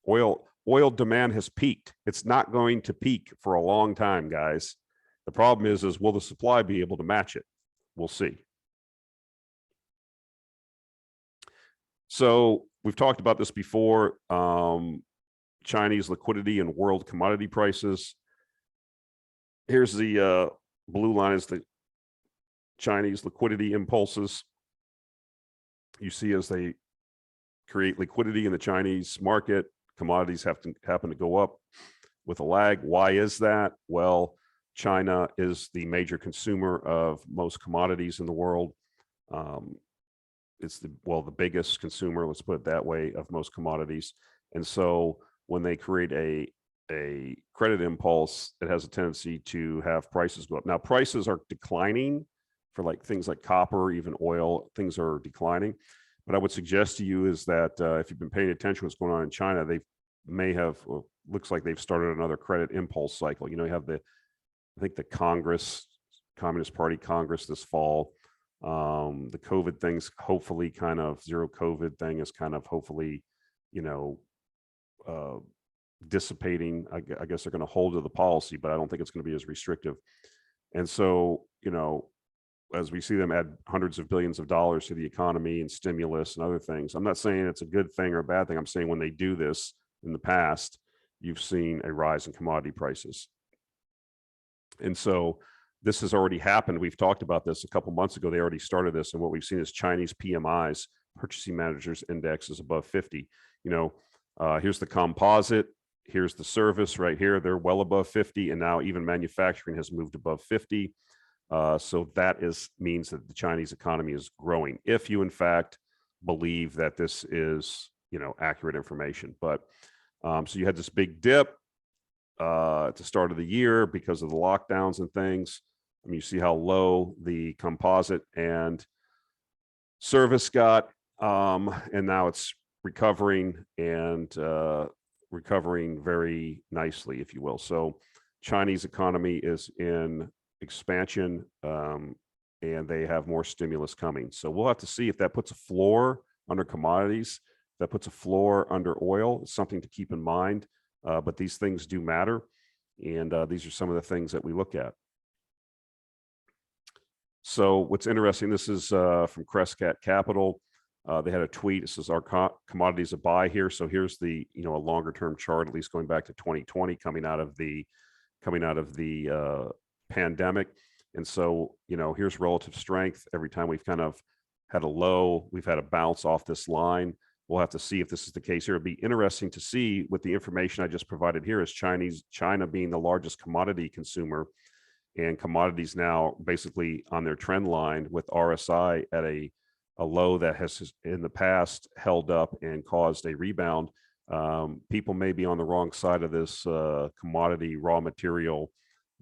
Oil demand has peaked. It's not going to peak for a long time, guys. The problem is will the supply be able to match it? We'll see. So we've talked about this before, Chinese liquidity and world commodity prices. Here's the blue line is the Chinese liquidity impulses. You see as they create liquidity in the Chinese market, commodities happen to go up with a lag. Why is that? Well, China is the major consumer of most commodities in the world. It's the biggest consumer, let's put it that way, of most commodities. And so when they create a credit impulse, it has a tendency to have prices go up. Now, prices are declining for like things like copper, even oil, things are declining. But I would suggest to you is that if you've been paying attention to what's going on in China, they may have, well, looks like they've started another credit impulse cycle. You know, you have I think the Communist Party Congress this fall. The COVID things, hopefully kind of zero COVID thing is kind of hopefully, you know, dissipating. I guess they're going to hold to the policy, but I don't think it's going to be as restrictive. And so, you know, as we see them add hundreds of billions of dollars to the economy and stimulus and other things, I'm not saying it's a good thing or a bad thing. I'm saying when they do this in the past, you've seen a rise in commodity prices. And so this has already happened. We've talked about this a couple months ago. They already started this. And what we've seen is Chinese PMIs, Purchasing Managers Index, is above 50. You know, here's the composite. Here's the service right here. They're well above 50. And now even manufacturing has moved above 50. So that means that the Chinese economy is growing, if you in fact believe that this is, you know, accurate information. But so you had this big dip at the start of the year because of the lockdowns and things. I mean, you see how low the composite and service got, and now it's recovering and recovering very nicely, if you will. So Chinese economy is in expansion, and they have more stimulus coming. So we'll have to see if that puts a floor under commodities, if that puts a floor under oil. It's something to keep in mind, but these things do matter. And these are some of the things that we look at. So what's interesting, this is from Crescat Capital. They had a tweet. It says, our commodities a buy here. So here's the, a longer term chart, at least going back to 2020, coming out of the pandemic. And so, here's relative strength. Every time we've kind of had a low, we've had a bounce off this line. We'll have to see if this is the case here. It'll be interesting to see with the information I just provided here, is China being the largest commodity consumer, and commodities now basically on their trend line, with RSI at a low that has in the past held up and caused a rebound. People may be on the wrong side of this commodity raw material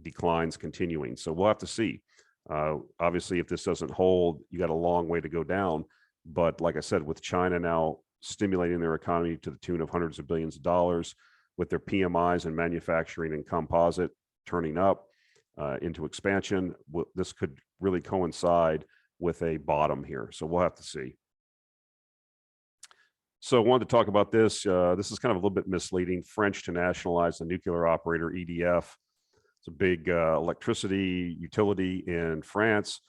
declines continuing. So we'll have to see. Obviously, if this doesn't hold, you got a long way to go down. But like I said, with China now stimulating their economy to the tune of hundreds of billions of dollars, with their PMIs and manufacturing and composite turning up into expansion, this could really coincide with a bottom here. So we'll have to see. So I wanted to talk about this. This is kind of a little bit misleading. French to nationalize the nuclear operator EDF. It's a big electricity utility in France.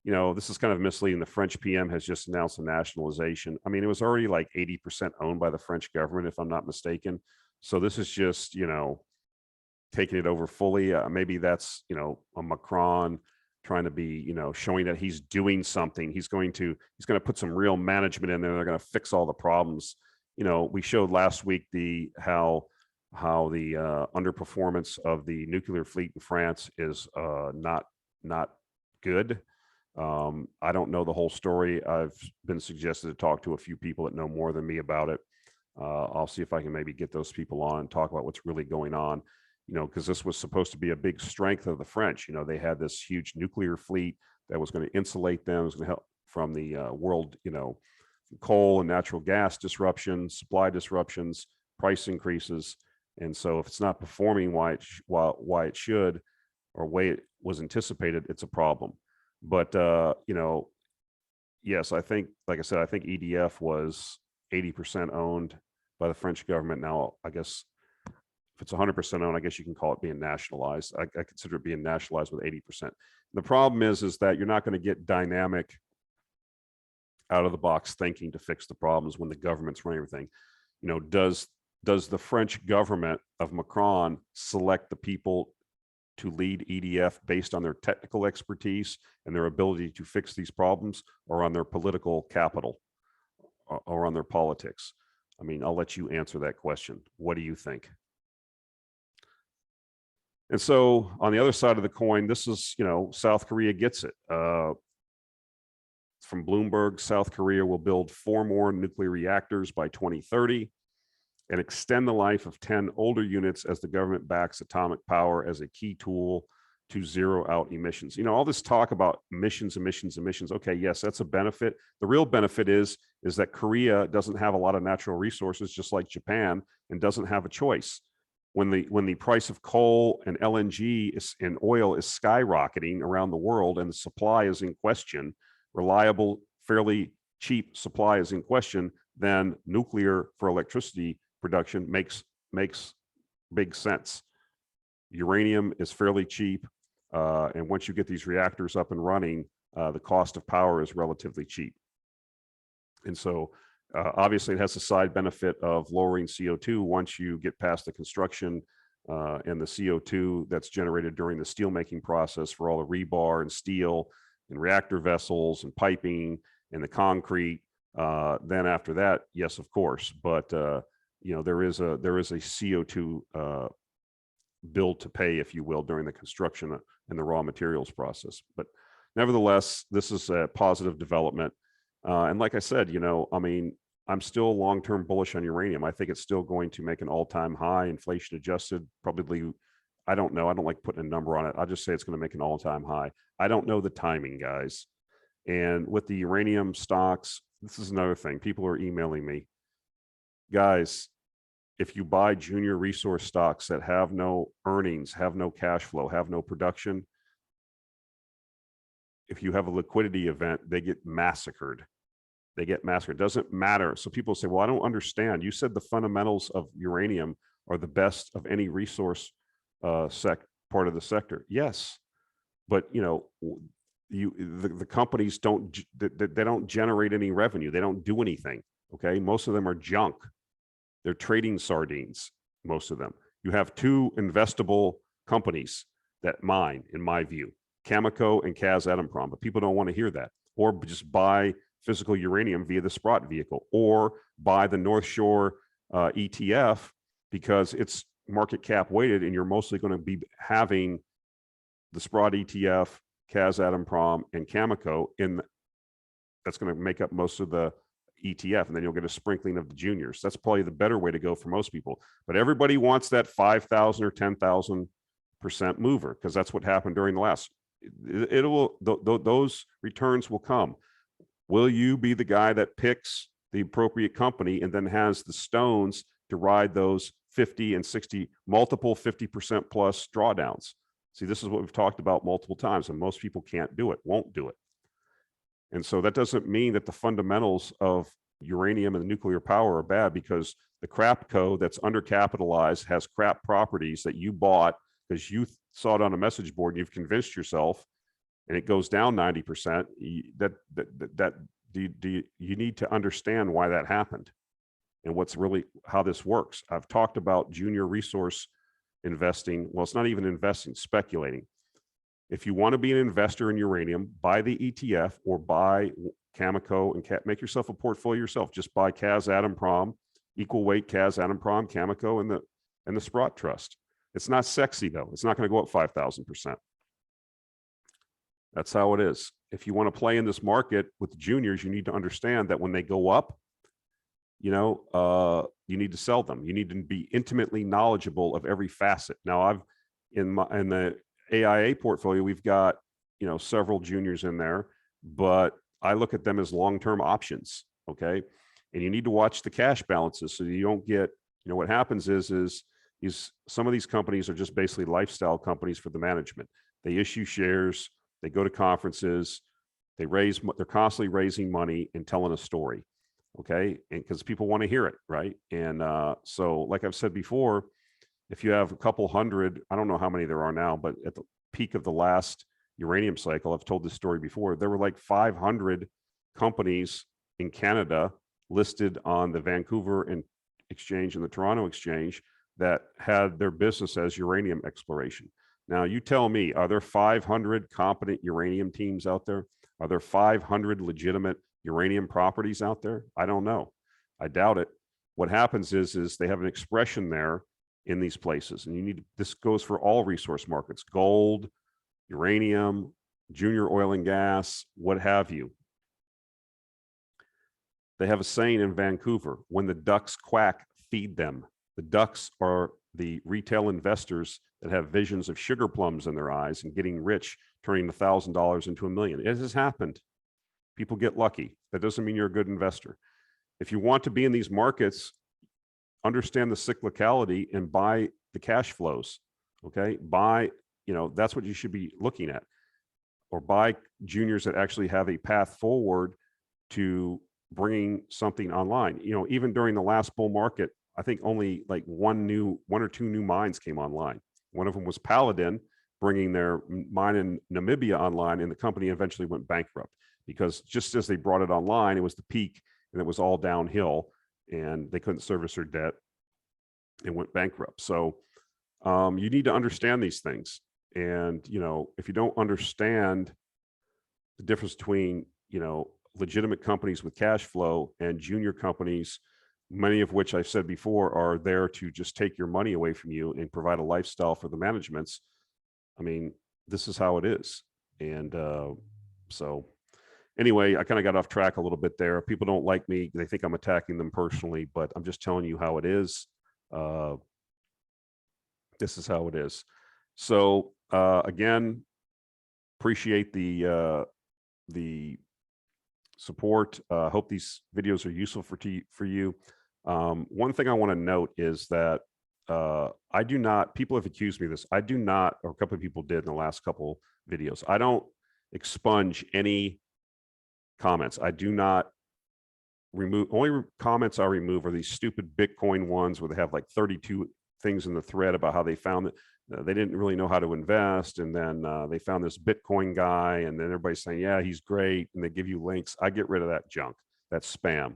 This is kind of misleading. The French PM has just announced a nationalization. I mean, it was already like 80% owned by the French government, if I'm not mistaken. So this is just, taking it over fully. Maybe that's, a Macron trying to be, showing that he's doing something. He's going to put some real management in there. They're going to fix all the problems. We showed last week how the underperformance of the nuclear fleet in France is not good. I don't know the whole story. I've been suggested to talk to a few people that know more than me about it. I'll see if I can maybe get those people on and talk about what's really going on. Because this was supposed to be a big strength of the French. They had this huge nuclear fleet that was going to insulate them, was going to help from the world, coal and natural gas disruptions, supply disruptions, price increases. And so if it's not performing why it should, or way it was anticipated, it's a problem. But, yes, I think, like I said, I think EDF was 80% owned by the French government. Now, I guess, if it's 100% owned, I guess you can call it being nationalized. I consider it being nationalized with 80%. The problem is that you're not going to get dynamic, out of the box thinking to fix the problems when the government's running everything. Does the French government of Macron select the people to lead EDF based on their technical expertise and their ability to fix these problems, or on their political capital, or on their politics? I mean, I'll let you answer that question. What do you think? And so on the other side of the coin, this is, South Korea gets it. From Bloomberg, South Korea will build 4 more nuclear reactors by 2030 and extend the life of 10 older units as the government backs atomic power as a key tool to zero out emissions. All this talk about emissions. Okay, yes, that's a benefit. The real benefit is that Korea doesn't have a lot of natural resources, just like Japan, and doesn't have a choice. When the price of coal and LNG and oil is skyrocketing around the world, and the supply is in question, reliable, fairly cheap supply is in question, then nuclear for electricity production makes big sense. Uranium is fairly cheap, and once you get these reactors up and running, the cost of power is relatively cheap. And so obviously, it has a side benefit of lowering CO2 once you get past the construction and the CO2 that's generated during the steelmaking process for all the rebar and steel and reactor vessels and piping and the concrete. Then after that, yes, of course, but there is a CO2 bill to pay, if you will, during the construction and the raw materials process. But nevertheless, this is a positive development. And like I said, I'm still long-term bullish on uranium. I think it's still going to make an all-time high, inflation adjusted, probably. I don't know. I don't like putting a number on it. I'll just say it's going to make an all-time high. I don't know the timing, guys. And with the uranium stocks, this is another thing. People are emailing me. Guys, if you buy junior resource stocks that have no earnings, have no cash flow, have no production, if you have a liquidity event, they get massacred. It doesn't matter. So people say, well, I don't understand. You said the fundamentals of uranium are the best of any resource part of the sector. Yes. But, the companies they don't generate any revenue. They don't do anything. Okay. Most of them are junk. They're trading sardines, most of them. You have two investable companies that mine, in my view, Cameco and Kazatomprom, but people don't want to hear that. Or just buy physical uranium via the Sprott vehicle, or buy the North Shore ETF because it's market cap weighted, and you're mostly going to be having the Sprott ETF, Kazatomprom, and Cameco that's going to make up most of the ETF, and then you'll get a sprinkling of the juniors. That's probably the better way to go for most people. But everybody wants that 5,000 or 10,000% mover, because that's what happened during the last. Those returns will come. Will you be the guy that picks the appropriate company and then has the stones to ride those 50 and 60, multiple 50% plus drawdowns? See, this is what we've talked about multiple times, and most people can't do it, won't do it. And so that doesn't mean that the fundamentals of uranium and nuclear power are bad, because the crap co that's undercapitalized has crap properties that you bought because you saw it on a message board and you've convinced yourself, and it goes down 90%. You need to understand why that happened and what's really how this works. I've talked about junior resource investing. Well, it's not even investing, speculating. If you want to be an investor in uranium, buy the ETF or buy Cameco and make yourself a portfolio yourself. Just buy Kazatomprom, equal weight Kazatomprom, Cameco, and the Sprott Trust. It's not sexy though. It's not going to go up 5,000%. That's how it is. If you want to play in this market with the juniors, you need to understand that when they go up, you need to sell them. You need to be intimately knowledgeable of every facet. Now, in the AIA portfolio, we've got, several juniors in there, but I look at them as long-term options. Okay. And you need to watch the cash balances so you don't get, what happens is some of these companies are just basically lifestyle companies for the management. They issue shares, they go to conferences, they're constantly raising money and telling a story. Okay. And because people want to hear it. Right. And so like I've said before, if you have a couple hundred, I don't know how many there are now, but at the peak of the last uranium cycle, I've told this story before, there were like 500 companies in Canada listed on the Vancouver Exchange and the Toronto Exchange that had their business as uranium exploration. Now, you tell me, are there 500 competent uranium teams out there? Are there 500 legitimate uranium properties out there? I don't know. I doubt it. What happens is they have an expression there in these places. And this goes for all resource markets, gold, uranium, junior oil and gas, what have you. They have a saying in Vancouver, when the ducks quack, feed them. The ducks are the retail investors that have visions of sugar plums in their eyes and getting rich, turning $1,000 into $1 million. It has happened. People get lucky. That doesn't mean you're a good investor. If you want to be in these markets, understand the cyclicality and buy the cash flows. Okay. That's what you should be looking at, or buy juniors that actually have a path forward to bringing something online. Even during the last bull market, I think only like one or two new mines came online. One of them was Paladin, bringing their mine in Namibia online, and the company eventually went bankrupt because just as they brought it online, it was the peak and it was all downhill, and they couldn't service their debt and went bankrupt. So you need to understand these things. And, if you don't understand the difference between, legitimate companies with cash flow and junior companies, many of which I've said before are there to just take your money away from you and provide a lifestyle for the managements. I mean, this is how it is. And so anyway, I kind of got off track a little bit there. People don't like me. They think I'm attacking them personally, but I'm just telling you how it is. This is how it is. So again, appreciate the support. Hope these videos are useful for you. One thing I want to note is that I do not, people have accused me of this. I do not, or a couple of people did in the last couple videos. I don't expunge any comments. I do not remove, only comments I remove are these stupid Bitcoin ones where they have like 32 things in the thread about how they found it. they didn't really know how to invest. And then they found this Bitcoin guy, and then everybody's saying, yeah, he's great. And they give you links. I get rid of that junk. That's spam.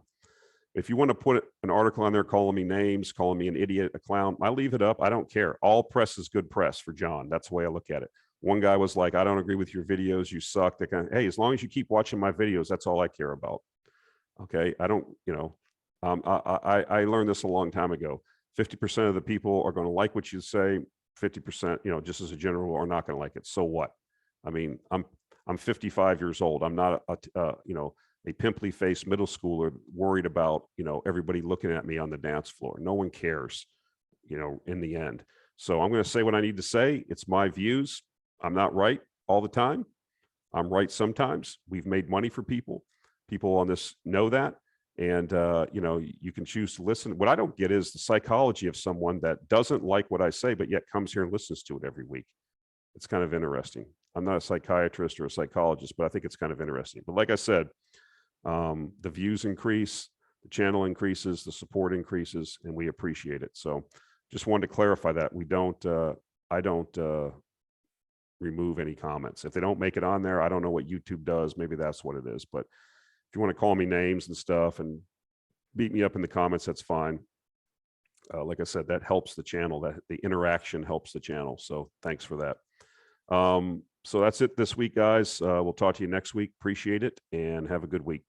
If you want to put an article on there calling me names, calling me an idiot, a clown, I leave it up. I don't care. All press is good press for John. That's the way I look at it. One guy was like, I don't agree with your videos. You suck. They kind of, hey, as long as you keep watching my videos, that's all I care about. Okay. I don't, I learned this a long time ago. 50% of the people are going to like what you say. 50%, just as a general, rule, are not going to like it. So what? I mean, I'm 55 years old. I'm not a pimply faced middle schooler worried about, everybody looking at me on the dance floor. No one cares, in the end. So I'm going to say what I need to say. It's my views. I'm not right all the time. I'm right sometimes. We've made money for people. People on this know that. And, you can choose to listen. What I don't get is the psychology of someone that doesn't like what I say, but yet comes here and listens to it every week. It's kind of interesting. I'm not a psychiatrist or a psychologist, but I think it's kind of interesting. But like I said, the views increase, the channel increases, the support increases, and we appreciate it. So just wanted to clarify that I don't remove any comments. If they don't make it on there, I don't know what YouTube does. Maybe that's what it is. But if you want to call me names and stuff and beat me up in the comments, that's fine. Like I said, that helps the channel. That the interaction helps the channel. So thanks for that. So that's it this week, guys. We'll talk to you next week. Appreciate it and have a good week.